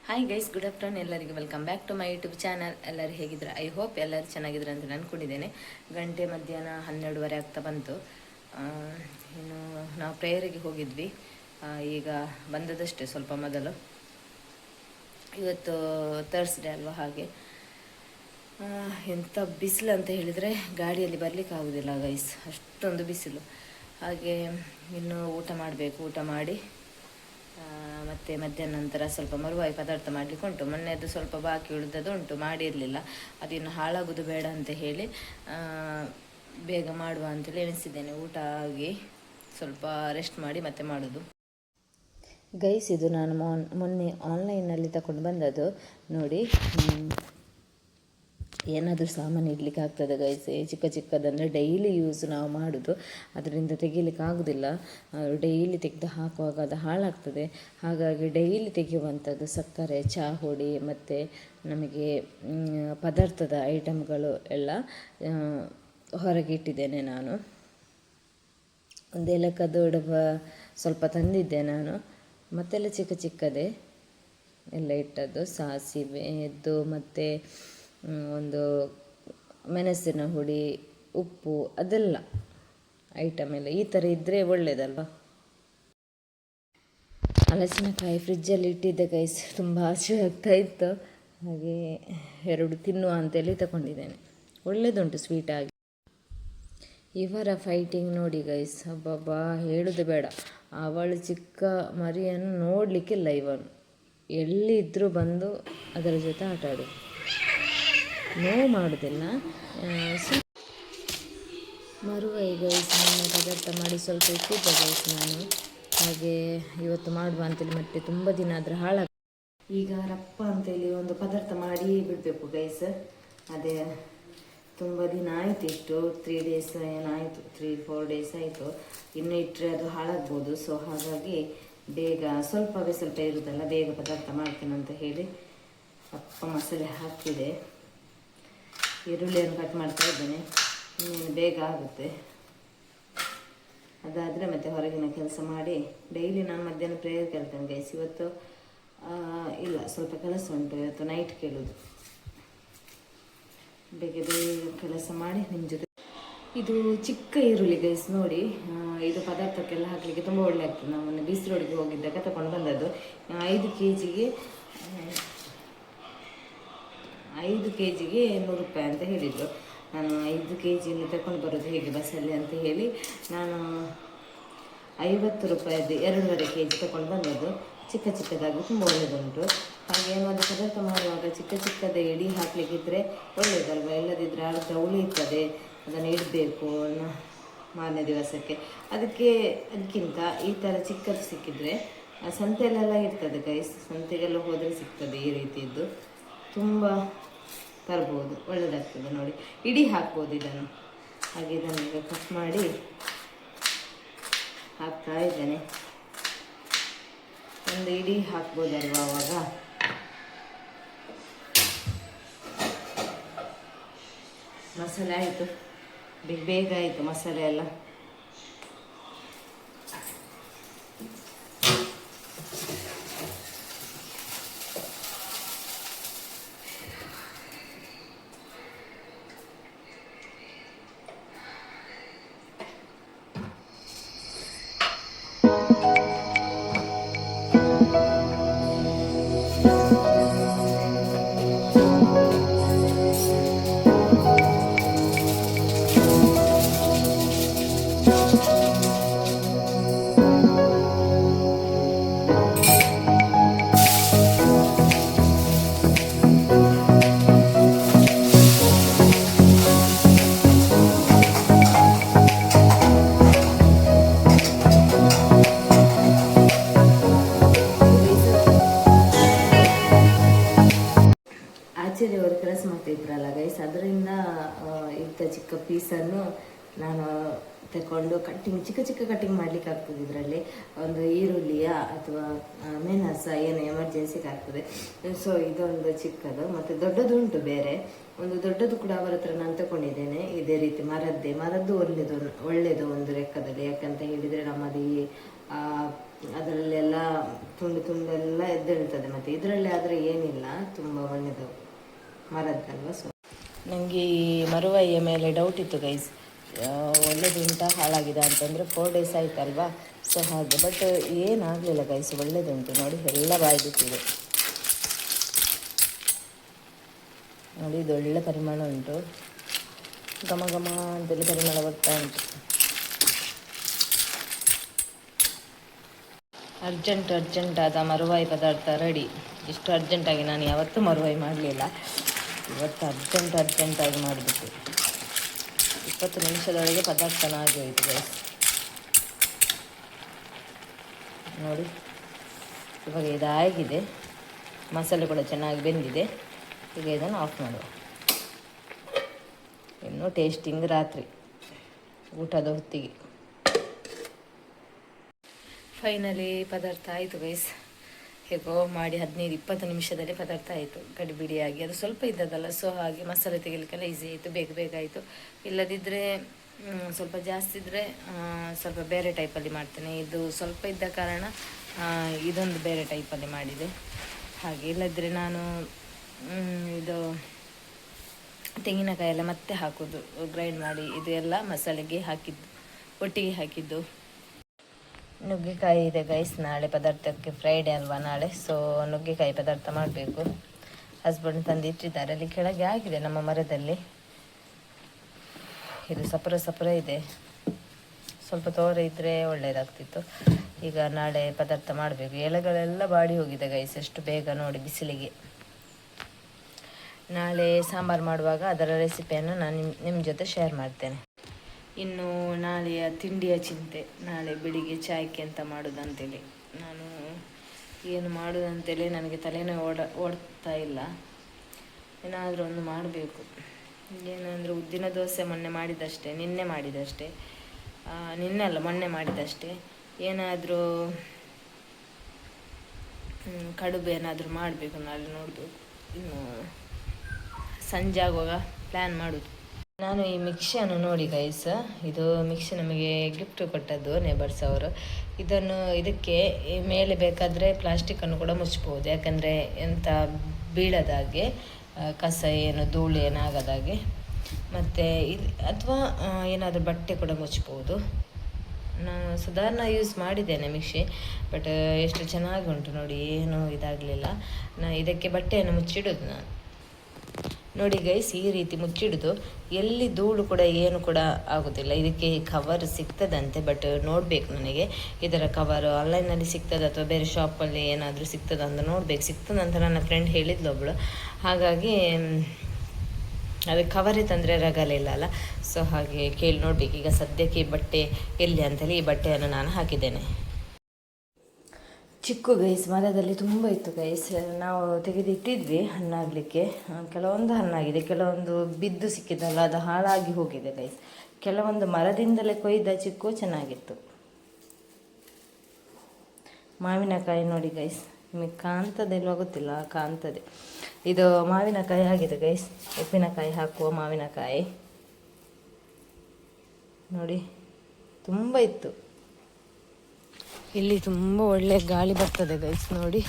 Hi guys, good afternoon. ಎಲ್ಲರಿಗೂ welcome back to my YouTube channel. ಎಲ್ಲರೂ ಹೇಗಿದ್ರೆ I hope ಎಲ್ಲರೂ ಚೆನ್ನಾಗಿದ್ರೆ ಅಂತ ಅಂದ್ಕೊಂಡಿದ್ದೇನೆ. ಗಂಟೆ ಮಧ್ಯಾಹ್ನ 12:30 ಆಗ್ತಾ ಬಂತು. ಇನ್ನು ನಾವು ಪ್ರೇಯರಿಗೆ ಹೋಗಿದ್ವಿ. ಈಗ ಬಂದದಷ್ಟೇ ಸ್ವಲ್ಪ ಮೊದಲು. ಇವತ್ತು ಥರ್ಸ್ಡೇ ಅಲ್ವಾ, ಹಾಗೆ ಎಂಥ ಬಿಸಿಲು ಅಂತ ಹೇಳಿದರೆ ಗಾಡಿಯಲ್ಲಿ ಬರಲಿಕ್ಕೆ ಆಗೋದಿಲ್ಲ ಗೈಸ್, ಅಷ್ಟೊಂದು ಬಿಸಿಲು. ಹಾಗೆ ಇನ್ನು ಊಟ ಮಾಡಬೇಕು. ಊಟ ಮಾಡಿ ಮತ್ತು ಮಧ್ಯಾಹ್ನ ನಂತರ ಸ್ವಲ್ಪ ಮರುವಾಯಿ ಪದಾರ್ಥ ಮಾಡಲಿಕ್ಕೆ ಉಂಟು. ಮೊನ್ನೆದು ಸ್ವಲ್ಪ ಬಾಕಿ ಉಳಿದದ್ದು ಉಂಟು, ಮಾಡಿರಲಿಲ್ಲ. ಅದಿನ್ನು ಹಾಳಾಗೋದು ಬೇಡ ಅಂತ ಹೇಳಿ ಬೇಗ ಮಾಡುವ ಅಂತೇಳಿ ಎಣಿಸಿದ್ದೇನೆ. ಊಟ ಆಗಿ ಸ್ವಲ್ಪ ರೆಸ್ಟ್ ಮಾಡಿ ಮತ್ತೆ ಮಾಡೋದು. ಗೈಸ್, ಇದು ನಾನು ಮೊನ್ನೆ ಆನ್ಲೈನಲ್ಲಿ ತಗೊಂಡು ಬಂದದ್ದು ನೋಡಿ. ಏನಾದರೂ ಸಾಮಾನು ಇಡ್ಲಿಕ್ಕೆ ಆಗ್ತದೆ ಗೈಸ್. ಚಿಕ್ಕ ಚಿಕ್ಕದಂದರೆ ಡೈಲಿ ಯೂಸ್ ನಾವು ಮಾಡೋದು, ಅದರಿಂದ ತೆಗಿಲಿಕ್ಕೆ ಆಗೋದಿಲ್ಲ. ಡೈಲಿ ತೆಗೆದು ಹಾಕುವಾಗ ಅದು ಹಾಳಾಗ್ತದೆ. ಹಾಗಾಗಿ ಡೈಲಿ ತೆಗೆಯುವಂಥದ್ದು ಸಕ್ಕರೆ, ಚಹಾ ಹುಡಿ ಮತ್ತು ನಮಗೆ ಪದಾರ್ಥದ ಐಟಮ್ಗಳು ಎಲ್ಲ ಹೊರಗೆ ಇಟ್ಟಿದ್ದೇನೆ ನಾನು. ಒಂದು ಏಲಕ್ಕದ್ದು ಡಬ್ಬ ಸ್ವಲ್ಪ ತಂದಿದ್ದೆ ನಾನು. ಮತ್ತೆಲ್ಲ ಚಿಕ್ಕ ಚಿಕ್ಕದೇ ಎಲ್ಲ ಇಟ್ಟದ್ದು. ಸಾಸಿವೆ ಎದ್ದು ಮತ್ತು ಒಂದು ಮೆಣಸಿನ ಹುಡಿ, ಉಪ್ಪು, ಅದೆಲ್ಲ ಐಟಮ್ ಎಲ್ಲ ಈ ಥರ ಇದ್ದರೆ ಒಳ್ಳೆಯದಲ್ವ. ಹಲಸಿನಕಾಯಿ ಫ್ರಿಜ್ಜಲ್ಲಿ ಇಟ್ಟಿದ್ದೆ ಗೈಸ್, ತುಂಬ ಆಸೆ ಆಗ್ತಾ ಇತ್ತು. ಹಾಗೆ 2 ತಿನ್ನುವ ಅಂತೇಳಿ ತಗೊಂಡಿದ್ದೇನೆ. ಒಳ್ಳೆಯದುಂಟು ಸ್ವೀಟಾಗಿ. ಇವರ ಫೈಟಿಂಗ್ ನೋಡಿ ಗೈಸ್, ಅಬ್ಬಬ್ಬಾ ಹೇಳೋದು ಬೇಡ. ಅವಳು ಚಿಕ್ಕ ಮರಿಯನ್ನು ನೋಡಲಿಕ್ಕಿಲ್ಲ ಇವನು. ಎಲ್ಲಿದ್ದರೂ ಬಂದು ಅದರ ಜೊತೆ ಆಟ ಆಡೋದು, ನೋವು ಮಾಡೋದಿಲ್ಲ. ಮರುವಾಯಿ ಗೈಸ್ ಪದಾರ್ಥ ಮಾಡಿ ಸ್ವಲ್ಪ ಇಟ್ಟಿದ್ದೆ ಗೈಸ್ ನಾನು. ಹಾಗೆ ಇವತ್ತು ಮಾಡುವ ಅಂತೇಳಿ ಮತ್ತೆ ತುಂಬ ದಿನ ಆದರೆ ಹಾಳಾಗ. ಈಗ ರಪ್ಪ ಅಂತೇಳಿ ಒಂದು ಪದಾರ್ಥ ಮಾಡಿ ಬಿಡಬೇಕು ಗೈಸ್. ಅದೇ ತುಂಬ ದಿನ ಆಯಿತು, ಇಟ್ಟು 3 ಡೇಸ್ ಏನಾಯಿತು, 3-4 ಡೇಸ್ ಆಯಿತು. ಇನ್ನು ಇಟ್ಟರೆ ಅದು ಹಾಳಾಗ್ಬೋದು. ಸೊ ಹಾಗಾಗಿ ಬೇಗ ಸ್ವಲ್ಪವೇ ಸ್ವಲ್ಪ ಇರುವುದಲ್ಲ, ಬೇಗ ಪದಾರ್ಥ ಮಾಡ್ತೇನೆ ಅಂತ ಹೇಳಿ ರಪ್ಪ ಮಸಾಲೆ ಹಾಕಿದೆ. ಈರುಳ್ಳಿಯನ್ನು ಕಟ್ ಮಾಡ್ತಾ ಇದ್ದೇನೆ, ಇನ್ನೇನು ಬೇಗ ಆಗುತ್ತೆ. ಅದಾದರೆ ಮತ್ತೆ ಹೊರಗಿನ ಕೆಲಸ ಮಾಡಿ. ಡೈಲಿ ನಾನು ಮಧ್ಯಾಹ್ನ ಪ್ರೇಯರ್ ಕೇಳ್ತೇನೆ ಗೈಸ್. ಇವತ್ತು ಇಲ್ಲ, ಸ್ವಲ್ಪ ಕೆಲಸ ಉಂಟು. ಇವತ್ತು ನೈಟ್ ಕೇಳೋದು. ಬೇಗ ಬೇಗ ಕೆಲಸ ಮಾಡಿ ನಿಮ್ಮ ಜೊತೆ. ಇದು ಚಿಕ್ಕ ಈರುಳ್ಳಿ ಗೈಸ್ ನೋಡಿ. ಇದು ಪದಾರ್ಥಕ್ಕೆಲ್ಲ ಹಾಕಲಿಕ್ಕೆ ತುಂಬ ಒಳ್ಳೆ ಆಗ್ತದೆ. ನಾವು ಬೀಸ್ ರೋಡಿಗೆ ಹೋಗಿದ್ದಾಗ ತಗೊಂಡು ಬಂದದ್ದು. 5 kgಗೆ 100 ರೂಪಾಯಿ ಅಂತ ಹೇಳಿದರು. ನಾನು 5 kgಯಲ್ಲಿ ತಗೊಂಡು ಬರೋದು ಹೇಗೆ ಬಸ್ಸಲ್ಲಿ ಅಂತ ಹೇಳಿ ನಾನು 50 ರೂಪಾಯಿದ್ದು 2.5 kg ತಗೊಂಡು ಬಂದದ್ದು. ಚಿಕ್ಕ ಚಿಕ್ಕದಾಗಿ ತುಂಬ ಒಳ್ಳೆಯದುಂಟು. ಹಾಗೆ ಏನಾದರೂ ಪದಾರ್ಥ ಮಾಡುವಾಗ ಚಿಕ್ಕ ಚಿಕ್ಕದೇ ಇಡೀ ಹಾಕಲಿಕ್ಕಿದ್ರೆ ಒಳ್ಳೆಯದಲ್ವ. ಇಲ್ಲದಿದ್ದರೆ ಅರ್ಧ ಉಳಿಯುತ್ತದೆ, ಅದನ್ನು ಇಡಬೇಕು ಮಾರನೇ ದಿವಸಕ್ಕೆ. ಅದಕ್ಕಿಂತ ಈ ಥರ ಚಿಕ್ಕದು ಸಿಕ್ಕಿದರೆ ಸಂತೆಯಲ್ಲೆಲ್ಲ ಇರ್ತದೆ ಗೈಸ್. ಸಂತೆಗೆಲ್ಲ ಹೋದರೆ ಸಿಗ್ತದೆ ಈ ರೀತಿಯದ್ದು. ತುಂಬ ತರ್ಬೋದು, ಒಳ್ಳೆಯದಾಗ್ತದೆ ನೋಡಿ. ಇಡೀ ಹಾಕ್ಬೋದು ಇದನ್ನು. ಹಾಗೆ ಇದನ್ನು ಈಗ ಕಟ್ ಮಾಡಿ ಹಾಕ್ತಾ ಇದ್ದೇನೆ. ಒಂದು ಇಡೀ ಹಾಕ್ಬೋದಲ್ವ ಆವಾಗ. ಮಸಾಲೆ ಆಯಿತು, ಬೇಗ ಆಯಿತು ಮಸಾಲೆ ಎಲ್ಲ. ಆಚಾರ್ಯವರು ಕೆಲಸ ಮಾಡ್ತಿದ್ರಲ್ಲ ಗೈಸ್, ಅದರಿಂದ ಇಂಥ ಚಿಕ್ಕ ಪೀಸನ್ನು ನಾನು ತಗೊಂಡು ಚಿಕ್ಕ ಚಿಕ್ಕ ಕಟ್ಟಿಂಗ್ ಮಾಡ್ಲಿಕ್ಕೆ ಆಗ್ತದೆ. ಇದರಲ್ಲಿ ಒಂದು ಈರುಳ್ಳಿಯ ಅಥವಾ ಮೆಣಸ ಏನು ಎಮರ್ಜೆನ್ಸಿಗೆ ಆಗ್ತದೆ. ಸೊ ಇದೊಂದು ಚಿಕ್ಕದು, ಮತ್ತು ದೊಡ್ಡದು ಉಂಟು ಬೇರೆ ಒಂದು ದೊಡ್ಡದು ಕೂಡ ಅವರ ಹತ್ರ ನಾನು ತಗೊಂಡಿದ್ದೇನೆ. ಇದೇ ರೀತಿ ಮರದ್ದು ಒಳ್ಳೆಯದು ಒಂದು ಲೆಕ್ಕದಲ್ಲಿ. ಯಾಕಂತ ಹೇಳಿದರೆ ನಮ್ಮದು ಈ ಅದರಲ್ಲೆಲ್ಲ ತುಂಡು ತುಂಡೆಲ್ಲ ಎದ್ದೇಳ್ತದೆ. ಮತ್ತು ಇದರಲ್ಲಿ ಆದರೆ ಏನಿಲ್ಲ, ತುಂಬ ಒಳ್ಳೆಯದು ಮರದ್ದಲ್ವ. ಸೊ ನನಗೆ ಈ ಮರುವಯ್ಯ ಮೇಲೆ ಡೌಟ್ ಇತ್ತು ಗೈಸ್, ಒಳ್ಳೇದುಂಟಾ ಹಾಳಾಗಿದೆ ಅಂತಂದರೆ 4 days ಆಯ್ತಲ್ವಾ. ಸೊ ಹಾಗೆ, ಬಟ್ ಏನಾಗಲಿಲ್ಲ ಗೈಸ್, ಒಳ್ಳೇದುಂಟು ನೋಡಿ, ಎಲ್ಲ ಬಾಯಿ ಬಿಟ್ಟಿದೆ ನೋಡಿ. ಇದು ಒಳ್ಳೆ ಪರಿಮಳ ಉಂಟು, ಘಮ ಘಮ ಅಂತೇಳಿ ಪರಿಮಳ ಬರ್ತಾ ಉಂಟು. ಅರ್ಜೆಂಟ್ ಆದ ಮರುವಾಯಿ ಪದಾರ್ಥ ರೆಡಿ. ಇಷ್ಟು ಅರ್ಜೆಂಟಾಗಿ ನಾನು ಯಾವತ್ತೂ ಮರುವಾಯಿ ಮಾಡಲಿಲ್ಲ, ಇವತ್ತು ಅರ್ಜೆಂಟಾಗಿ ಮಾಡಿಬಿಟ್ಟು 20 ನಿಮಿಷದೊಳಗೆ ಪದಾರ್ಥನ ಆಗಿ ಹೋಯಿತು ಗೈಸ್ ನೋಡಿ. ಇವಾಗ ಇದಾಗಿದೆ, ಮಸಾಲೆ ಕೂಡ ಚೆನ್ನಾಗಿ ಬೆಂದಿದೆ. ಈಗ ಇದನ್ನು ಆಫ್ ಮಾಡುವ. ಇನ್ನು ಟೇಸ್ಟಿಂಗ್ ರಾತ್ರಿ ಊಟದ ಹೊತ್ತಿಗೆ. ಫೈನಲಿ ಪದಾರ್ಥ ಆಯಿತು ಗೈಸ್. ಹೇಗೋ ಮಾಡಿ 15-20 ನಿಮಿಷದಲ್ಲಿ ಪದಾರ್ಥ ಆಯಿತು ಗಡಿಬಿಡಿಯಾಗಿ. ಅದು ಸ್ವಲ್ಪ ಇದ್ದದಲ್ಲ, ಸೊ ಹಾಗೆ ಮಸಾಲೆ ತೆಗಿಲಿಕ್ಕೆಲ್ಲ ಈಸಿ ಆಯಿತು, ಬೇಗ ಆಯಿತು. ಇಲ್ಲದಿದ್ದರೆ ಸ್ವಲ್ಪ ಜಾಸ್ತಿ ಇದ್ದರೆ ಸ್ವಲ್ಪ ಬೇರೆ ಟೈಪಲ್ಲಿ ಮಾಡ್ತೇನೆ. ಇದು ಸ್ವಲ್ಪ ಇದ್ದ ಕಾರಣ ಇದೊಂದು ಬೇರೆ ಟೈಪಲ್ಲಿ ಮಾಡಿದೆ ಹಾಗೆ. ಇಲ್ಲದಿದ್ದರೆ ನಾನು ಇದು ತೆಂಗಿನಕಾಯಿ ಎಲ್ಲ ಮತ್ತೆ ಹಾಕೋದು, ಗ್ರೈಂಡ್ ಮಾಡಿ ಇದು ಎಲ್ಲ ಮಸಾಲೆಗೆ ಹಾಕಿದ್ದು, ಒಟ್ಟಿಗೆ ಹಾಕಿದ್ದು. ನುಗ್ಗೆಕಾಯಿ ಇದೆ ಗೈಸ್, ನಾಳೆ ಪದಾರ್ಥಕ್ಕೆ, ಫ್ರೈಡೇ ಅಲ್ವಾ ನಾಳೆ. ಸೊ ನುಗ್ಗೆಕಾಯಿ ಪದಾರ್ಥ ಮಾಡಬೇಕು. ಹಸ್ಬೆಂಡ್ ತಂದು ಇಟ್ಟಿದ್ದಾರೆ, ಅಲ್ಲಿ ಕೆಳಗೆ ಆಗಿದೆ ನಮ್ಮ ಮರದಲ್ಲಿ. ಇದು ಸಪುರ ಇದೆ, ಸ್ವಲ್ಪ ತೋರ ಇದ್ದರೆ ಒಳ್ಳೆಯದಾಗ್ತಿತ್ತು. ಈಗ ನಾಳೆ ಪದಾರ್ಥ ಮಾಡಬೇಕು. ಎಲೆಗಳೆಲ್ಲ ಬಾಡಿ ಹೋಗಿದೆ ಗೈಸ್, ಎಷ್ಟು ಬೇಗ ನೋಡಿ ಬಿಸಿಲಿಗೆ. ನಾಳೆ ಸಾಂಬಾರು ಮಾಡುವಾಗ ಅದರ ರೆಸಿಪಿಯನ್ನು ನಾನು ನಿಮ್ಮ ಜೊತೆ ಶೇರ್ ಮಾಡ್ತೇನೆ. ಇನ್ನು ನಾಳೆಯ ತಿಂಡಿಯ ಚಿಂತೆ, ನಾಳೆ ಬೆಳಿಗ್ಗೆ ಚಾಯ್ಕೆ ಅಂತ ಮಾಡೋದಂತೇಳಿ. ನಾನು ಏನು ಮಾಡೋದಂತೇಳಿ ನನಗೆ ತಲೆನೇ ಓಡ್ತಾ ಇಲ್ಲ. ಏನಾದರೂ ಒಂದು ಮಾಡಬೇಕು. ಏನಂದರೆ ಉದ್ದಿನ ದೋಸೆ ಮೊನ್ನೆ ಮಾಡಿದಷ್ಟೇ, ಮೊನ್ನೆ ಮಾಡಿದಷ್ಟೇ. ಏನಾದರೂ ಕಡುಬು ಏನಾದರೂ ಮಾಡಬೇಕು, ನಾಳೆ ನೋಡಬೇಕು. ಇನ್ನು ಸಂಜೆ ಆಗುವಾಗ ಪ್ಲ್ಯಾನ್ ಮಾಡೋದು. ನಾನು ಈ ಮಿಕ್ಸಿಯನ್ನು ನೋಡಿ ಗೈಸ್, ಇದು ಮಿಕ್ಸಿ ನಮಗೆ ಗಿಫ್ಟ್ ಕೊಟ್ಟದ್ದು ನೇಬರ್ಸ್ ಅವರು. ಇದಕ್ಕೆ ಮೇಲೆ ಬೇಕಾದರೆ ಪ್ಲಾಸ್ಟಿಕ್ಕನ್ನು ಕೂಡ ಮುಚ್ಚಬಹುದು, ಯಾಕಂದರೆ ಎಂಥ ಬೀಳದಾಗೆ, ಕಸ ಏನು ಧೂಳು ಏನಾಗದಾಗೆ. ಮತ್ತು ಅಥವಾ ಏನಾದರೂ ಬಟ್ಟೆ ಕೂಡ ಮುಚ್ಚಬಹುದು. ನಾನು ಸಾಧಾರಣ ಯೂಸ್ ಮಾಡಿದ್ದೇನೆ ಮಿಕ್ಸಿ, ಬಟ್ ಎಷ್ಟು ಚೆನ್ನಾಗಿ ಉಂಟು ನೋಡಿ, ಏನೂ ಇದಾಗಲಿಲ್ಲ. ಇದಕ್ಕೆ ಬಟ್ಟೆಯನ್ನು ಮುಚ್ಚಿಡೋದು ನಾನು ನೋಡಿ ಗೈಸ್, ಈ ರೀತಿ ಮುಚ್ಚಿಡೋದು. ಎಲ್ಲಿ ಧೂಳು ಕೂಡ ಏನು ಕೂಡ ಆಗೋದಿಲ್ಲ. ಇದಕ್ಕೆ ಕವರ್ ಸಿಗ್ತದಂತೆ, ಬಟ್ ನೋಡಬೇಕು ನನಗೆ ಇದರ ಕವರು ಆನ್ಲೈನಲ್ಲಿ ಸಿಗ್ತದೆ ಅಥವಾ ಬೇರೆ ಶಾಪಲ್ಲಿ ಏನಾದರೂ ಸಿಗ್ತದ ಅಂತ ನೋಡಬೇಕು. ಸಿಗ್ತದಂತ ನನ್ನ ಫ್ರೆಂಡ್ ಹೇಳಿದ್ಲು ಒಬ್ಬಳು, ಹಾಗಾಗಿ ಅದಕ್ಕೆ ಕವರೇ ತಂದರೆ ರಗಲಿಲ್ಲ ಅಲ್ಲ. ಸೊ ಹಾಗೆ ಕೇಳಿ ನೋಡಬೇಕು. ಈಗ ಸದ್ಯಕ್ಕೆ ಈ ಬಟ್ಟೆ ಎಲ್ಲಿ ಅಂತೇಳಿ ಈ ಬಟ್ಟೆಯನ್ನು ನಾನು ಹಾಕಿದ್ದೇನೆ. ಚಿಕ್ಕು ಗೈಸ್, ಮರದಲ್ಲಿ ತುಂಬ ಇತ್ತು ಗೈಸ್. ನಾವು ತೆಗೆದಿಟ್ಟಿದ್ವಿ ಹಣ್ಣಾಗಲಿಕ್ಕೆ. ಕೆಲವೊಂದು ಹಣ್ಣಾಗಿದೆ, ಕೆಲವೊಂದು ಬಿದ್ದು ಸಿಕ್ಕಿದಲ್ಲ, ಅದು ಹಾಳಾಗಿ ಹೋಗಿದೆ ಗೈಸ್. ಕೆಲವೊಂದು ಮರದಿಂದಲೇ ಕೊಯ್ದ ಚಿಕ್ಕು ಚೆನ್ನಾಗಿತ್ತು. ಮಾವಿನಕಾಯಿ ನೋಡಿ ಗೈಸ್, ನಿಮಗೆ ಕಾಣ್ತದಿಲ್ವ ಗೊತ್ತಿಲ್ಲ, ಕಾಣ್ತದೆ. ಇದು ಮಾವಿನಕಾಯಿ ಆಗಿದೆ ಗೈಸ್, ಉಪ್ಪಿನಕಾಯಿ ಹಾಕುವ ಮಾವಿನಕಾಯಿ ನೋಡಿ, ತುಂಬ ಇತ್ತು. ಇಲ್ಲಿ ತುಂಬ ಒಳ್ಳೆ ಗಾಳಿ ಬರ್ತದೆ ಗೈಸ್ ನೋಡಿ,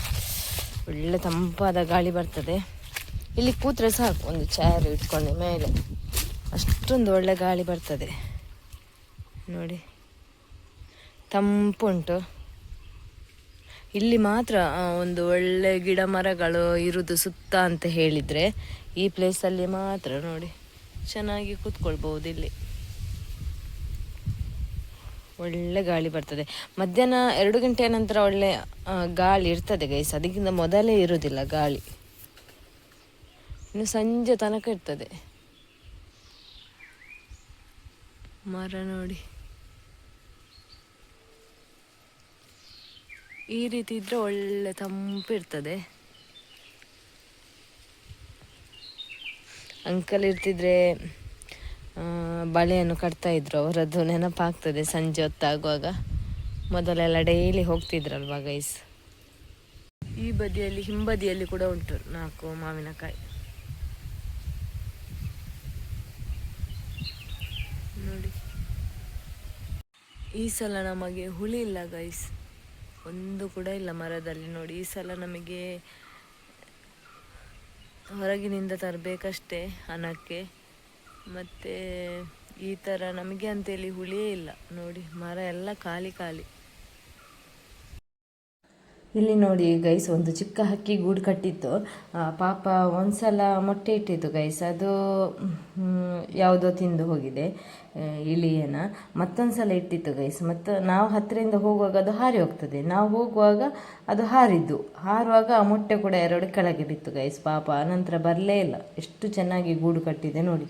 ಒಳ್ಳೆ ತಂಪಾದ ಗಾಳಿ ಬರ್ತದೆ. ಇಲ್ಲಿ ಕೂತ್ರೆ ಸಾಕು, ಒಂದು ಚೇರ್ ಇಟ್ಕೊಂಡು ಮೇಲೆ, ಅಷ್ಟೊಂದು ಒಳ್ಳೆ ಗಾಳಿ ಬರ್ತದೆ ನೋಡಿ, ತಂಪುಂಟು. ಇಲ್ಲಿ ಮಾತ್ರ ಒಂದು ಒಳ್ಳೆ ಗಿಡ ಮರಗಳು ಇರುವುದು ಸುತ್ತ ಅಂತ ಹೇಳಿದರೆ, ಈ ಪ್ಲೇಸಲ್ಲಿ ಮಾತ್ರ ನೋಡಿ ಚೆನ್ನಾಗಿ ಕೂತ್ಕೊಳ್ಬೋದು. ಇಲ್ಲಿ ಒಳ್ಳೆ ಗಾಳಿ ಬರ್ತದೆ. ಮಧ್ಯಾಹ್ನ 2 ಗಂಟೆಯ ನಂತರ ಒಳ್ಳೆ ಗಾಳಿ ಇರ್ತದೆ ಗೈಸ್, ಅದಕ್ಕಿಂತ ಮೊದಲೇ ಇರುವುದಿಲ್ಲ ಗಾಳಿ. ಇನ್ನು ಸಂಜೆ ತನಕ ಇರ್ತದೆ. ಮರ ನೋಡಿ, ಈ ರೀತಿ ಇದ್ರೆ ಒಳ್ಳೆ ತಂಪು ಇರ್ತದೆ. ಅಂಕಲ್ ಇರ್ತಿದ್ರೆ ಬಳೆಯನ್ನು ಕಟ್ತಾ ಇದ್ರು, ಅವರದ್ದು ನೆನಪಾಗ್ತದೆ ಸಂಜೆ ಹೊತ್ತಾಗುವಾಗ. ಮೊದಲೆಲ್ಲ ಡೈಲಿ ಹೋಗ್ತಿದ್ರಲ್ವಾ ಗೈಸ್. ಈ ಬದಿಯಲ್ಲಿ, ಹಿಂಬದಿಯಲ್ಲಿ ಕೂಡ ಉಂಟು 4 ಮಾವಿನಕಾಯಿ ನೋಡಿ. ಈ ಸಲ ನಮಗೆ ಹುಳಿ ಇಲ್ಲ ಗೈಸ್, ಒಂದು ಕೂಡ ಇಲ್ಲ ಮರದಲ್ಲಿ. ನೋಡಿ, ಈ ಸಲ ನಮಗೆ ಹೊರಗಿನಿಂದ ತರಬೇಕಷ್ಟೇ ಹಣಕ್ಕೆ. ಮತ್ತು ಈ ಥರ ನಮಗೆ ಅಂತೇಳಿ ಹುಳಿಯೇ ಇಲ್ಲ. ನೋಡಿ, ಮರ ಎಲ್ಲ ಖಾಲಿ ಖಾಲಿ. ಇಲ್ಲಿ ನೋಡಿ ಗೈಸ್, ಒಂದು ಚಿಕ್ಕ ಹಕ್ಕಿ ಗೂಡು ಕಟ್ಟಿತ್ತು. ಪಾಪ ಒಂದ್ಸಲ ಮೊಟ್ಟೆ ಇಟ್ಟಿತ್ತು ಗೈಸ್, ಅದು ಯಾವುದೋ ತಿಂದು ಹೋಗಿದೆ ಇಲಿಯನ. ಮತ್ತೊಂದು ಸಲ ಇಟ್ಟಿತ್ತು ಗೈಸ್, ಮತ್ತು ನಾವು ಹತ್ತಿರದಿಂದ ಹೋಗುವಾಗ ಅದು ಹಾರಿ ಹೋಗ್ತದೆ. ನಾವು ಹೋಗುವಾಗ ಅದು ಹಾರುವಾಗ ಆ ಮೊಟ್ಟೆ ಕೂಡ 2 ಕೆಳಗೆ ಬಿತ್ತು ಗೈಸ್. ಪಾಪ ಅನಂತರ ಬರಲೇ ಇಲ್ಲ. ಎಷ್ಟು ಚೆನ್ನಾಗಿ ಗೂಡು ಕಟ್ಟಿದೆ ನೋಡಿ.